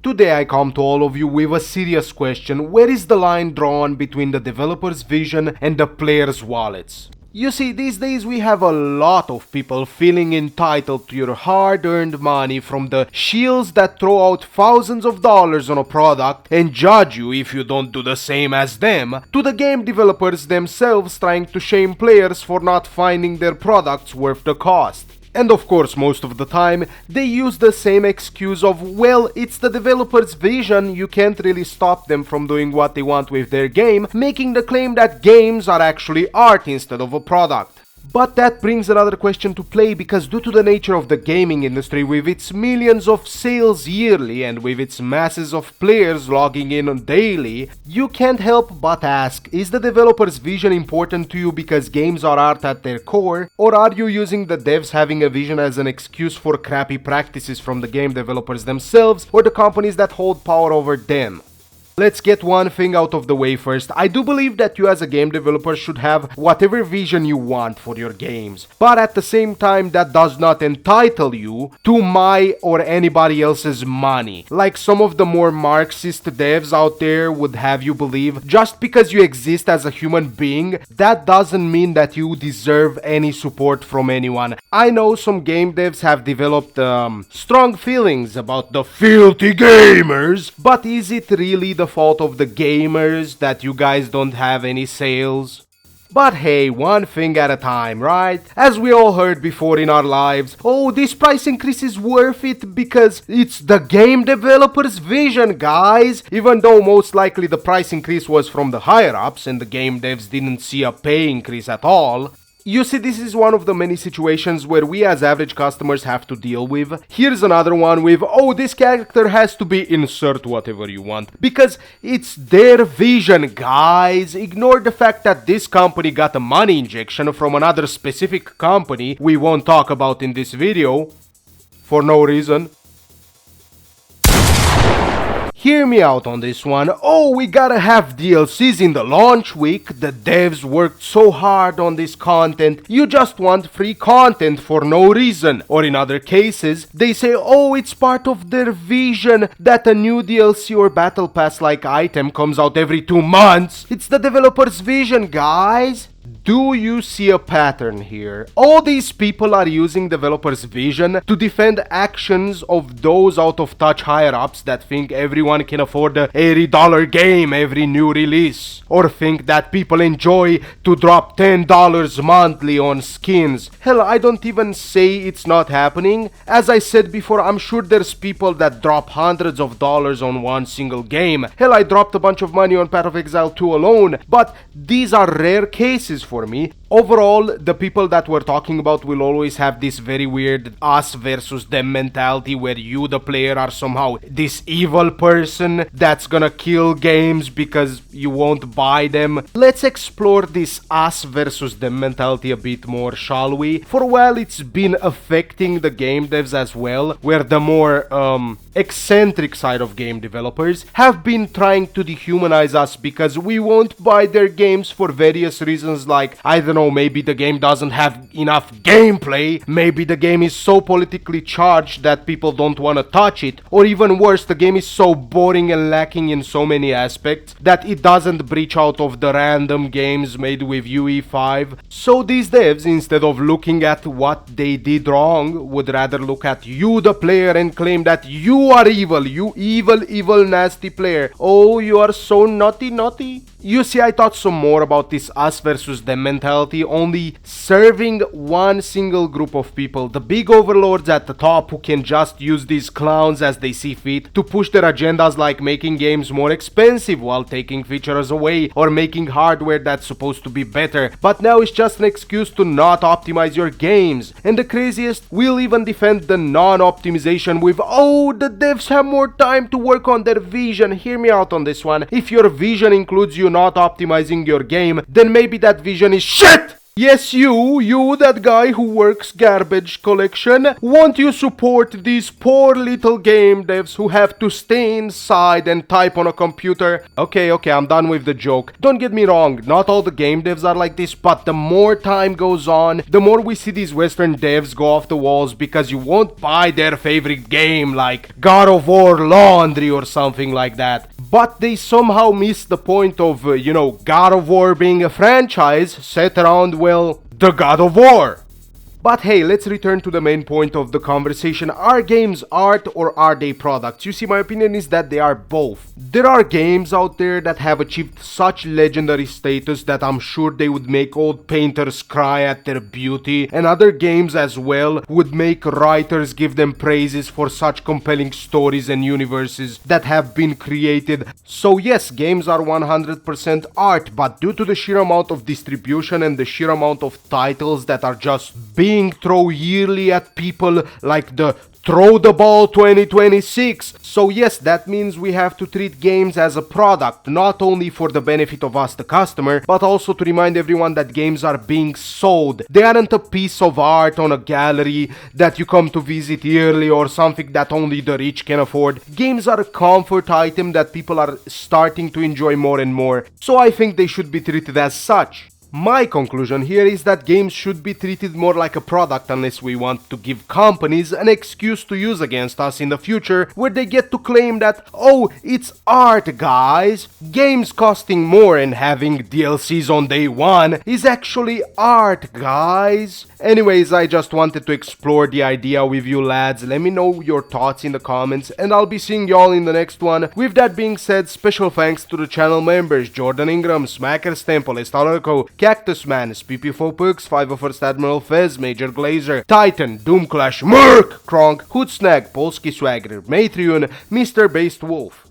Today I come to all of you with a serious question: where is the line drawn between the developer's vision and the player's wallets? You see, these days we have a lot of people feeling entitled to your hard-earned money, from the shills that throw out thousands of dollars on a product and judge you if you don't do the same as them, to the game developers themselves trying to shame players for not finding their products worth the cost. And of course, most of the time, they use the same excuse of, well, it's the developer's vision, you can't really stop them from doing what they want with their game, making the claim that games are actually art instead of a product. But that brings another question to play, because due to the nature of the gaming industry, with its millions of sales yearly and with its masses of players logging in daily, you can't help but ask, is the developer's vision important to you because games are art at their core, or are you using the devs having a vision as an excuse for crappy practices from the game developers themselves or the companies that hold power over them? Let's get one thing out of the way first. I do believe that you as a game developer should have whatever vision you want for your games, but at the same time that does not entitle you to my or anybody else's money. Like some of the more Marxist devs out there would have you believe, just because you exist as a human being, that doesn't mean that you deserve any support from anyone. I know some game devs have developed strong feelings about the filthy gamers, but is it really the fault of the gamers that you guys don't have any sales? But hey, one thing at a time, right? As we all heard before in our lives, oh, this price increase is worth it because it's the game developer's vision, guys. Even though most likely the price increase was from the higher ups and the game devs didn't see a pay increase at all. You see, this is one of the many situations where we as average customers have to deal with. Here's another one with, oh, this character has to be insert whatever you want, because it's their vision, guys. Ignore the fact that this company got a money injection from another specific company we won't talk about in this video, for no reason. Hear me out on this one. Oh, we gotta have DLCs in the launch week. The devs worked so hard on this content. You just want free content for no reason. Or in other cases, they say, oh, it's part of their vision that a new DLC or battle pass like item comes out every 2 months. It's the developer's vision, guys. Do you see a pattern here? All these people are using developers' vision to defend actions of those out-of-touch higher-ups that think everyone can afford a $80 game every new release, or think that people enjoy to drop $10 monthly on skins. Hell, I don't even say it's not happening. As I said before, I'm sure there's people that drop hundreds of dollars on one single game. Hell, I dropped a bunch of money on Path of Exile 2 alone, but these are rare cases for me. Overall, the people that we're talking about will always have this very weird us versus them mentality, where you, the player, are somehow this evil person that's gonna kill games because you won't buy them. Let's explore this us versus them mentality a bit more, shall we? For a while it's been affecting the game devs as well, where the more eccentric side of game developers have been trying to dehumanize us because we won't buy their games for various reasons, like, I don't know, maybe the game doesn't have enough gameplay, maybe the game is so politically charged that people don't want to touch it, or even worse, the game is so boring and lacking in so many aspects that it doesn't breach out of the random games made with UE5. So these devs, instead of looking at what they did wrong, would rather look at you, the player, and claim that you are evil, you evil, nasty player. Oh, you are so naughty. You see, I thought some more about this us versus them mentality, only serving one single group of people, the big overlords at the top who can just use these clowns as they see fit to push their agendas, like making games more expensive while taking features away, or making hardware that's supposed to be better, but now it's just an excuse to not optimize your games. And the craziest, we'll even defend the non-optimization with, oh, the devs have more time to work on their vision. Hear me out on this one. If your vision includes you not optimizing your game, then maybe that vision is shit! Yes, you, that guy who works garbage collection, won't you support these poor little game devs who have to stay inside and type on a computer? Okay, I'm done with the joke. Don't get me wrong, not all the game devs are like this, but the more time goes on, the more we see these Western devs go off the walls because you won't buy their favorite game like God of War Laundry or something like that. But they somehow miss the point of, God of War being a franchise set around, well, the God of War. But hey, let's return to the main point of the conversation. Are games art or are they products? You see, my opinion is that they are both. There are games out there that have achieved such legendary status that I'm sure they would make old painters cry at their beauty, and other games as well would make writers give them praises for such compelling stories and universes that have been created. So yes, games are 100% art, but due to the sheer amount of distribution and the sheer amount of titles that are just being thrown yearly at people like the Throw the Ball 2026. So yes, that means we have to treat games as a product, not only for the benefit of us the customer, but also to remind everyone that games are being sold. They aren't a piece of art on a gallery that you come to visit yearly or something that only the rich can afford. Games are a comfort item that people are starting to enjoy more and more. So I think they should be treated as such. My conclusion here is that games should be treated more like a product unless we want to give companies an excuse to use against us in the future where they get to claim that, oh, it's art guys, games costing more and having DLCs on day one is actually art guys. Anyways, I just wanted to explore the idea with you lads. Let me know your thoughts in the comments and I'll be seeing y'all in the next one. With that being said, special thanks to the channel members Jordan Ingram, Smacker's Temple, Estalarico, Cactus Man, PP4 Pugs, 501st Admiral Fez, Major Glazer, Titan, Doomclash, Merc, Kronk, Hoodsnag, Polski Swagger, Matrion, Mr. Based Wolf.